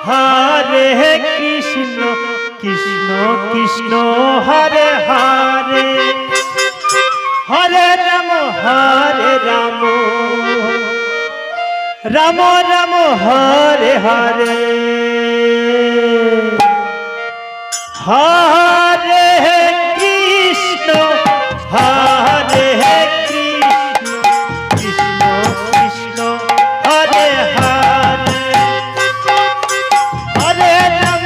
Hare Krishna Krishna Krishna Hare Hare Hare Ram Ram Ram Hare Hare Hare Krishna Hare Krishna Krishna Krishna Hare Hare Hare Ram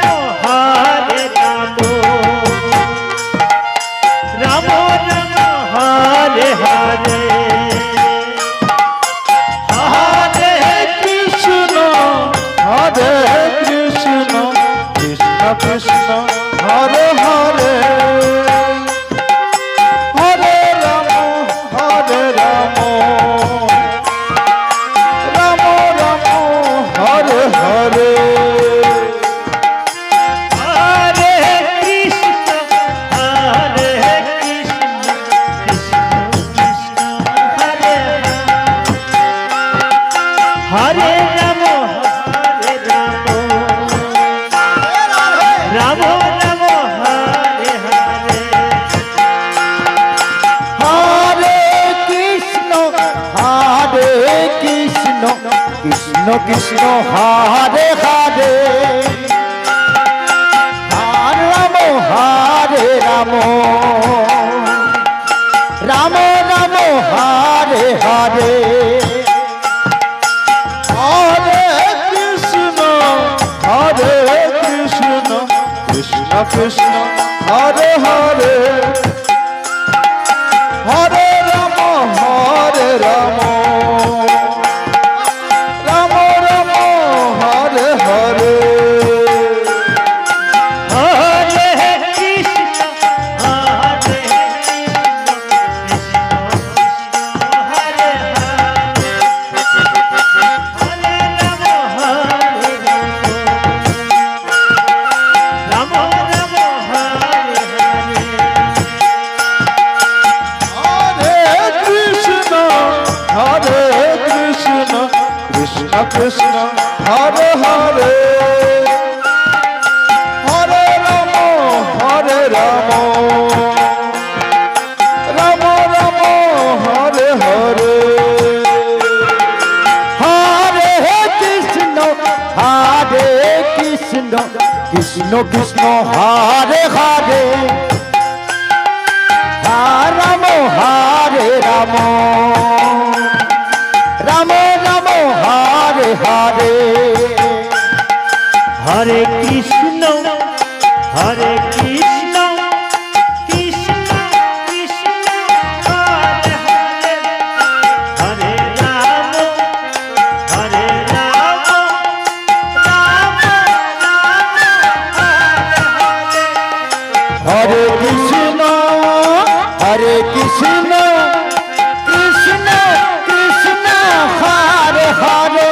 Ram Ram Hare Hare Hare Krishna Krishna Krishna Hare Hare Hare Ram Ram Ram Hare Hare Hare Krishna Hare Krishna Krishna Krishna Hare Hare Ram Ram Ram Hare Hare Hare Krishna Krishna Krishna Hare Hare Hare Ram Ram Ram Hare Hare Hare Krishna Krishna Krishna Hare Hare Hare Ram Ram Ram Hare Hare Hare Krishna Hare Krishna Hare Hare Hare Ram Ram Ram Hare Hare Hare Krishna Krishna Krishna Hare Hare Hare Ram Ram Ram Hare Hare Hare Krishna Krishna Krishna Hare Hare Ram Hare Ram Ram Ram Hare Hare Hare Krishna Hare Krishna Krishna Krishna Hare Hare Hare Ram Ram Ram Hare Hare Hare Krishna Krishna Krishna Hare Hare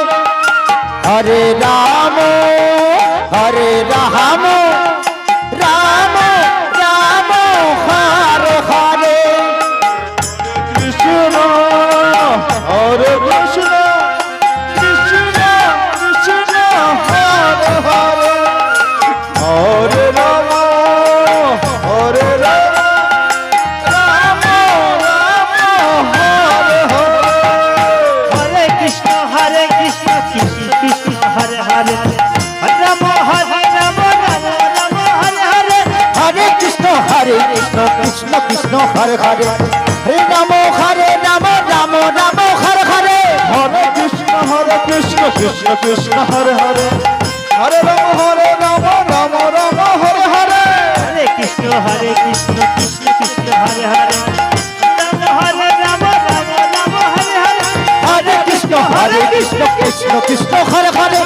Hare Ram Ram Ram Hare Hare Krishna Hare Krishna Krishna Krishna Hare Hare Hare Ram Hare Ram Ram Hare Hare Hare Krishna Krishna Krishna Hare Hare Hare Ram Ram Hare Hare Hare Krishna Krishna Krishna Hare Hare Hare Ram Ram Hare Hare Hare Krishna Krishna Krishna Hare Hare Hare Ram Ram Hare Hare Hare Krishna Krishna Krishna Hare Hare Ram Hare Hare Hare Krishna Krishna Krishna Hare Hare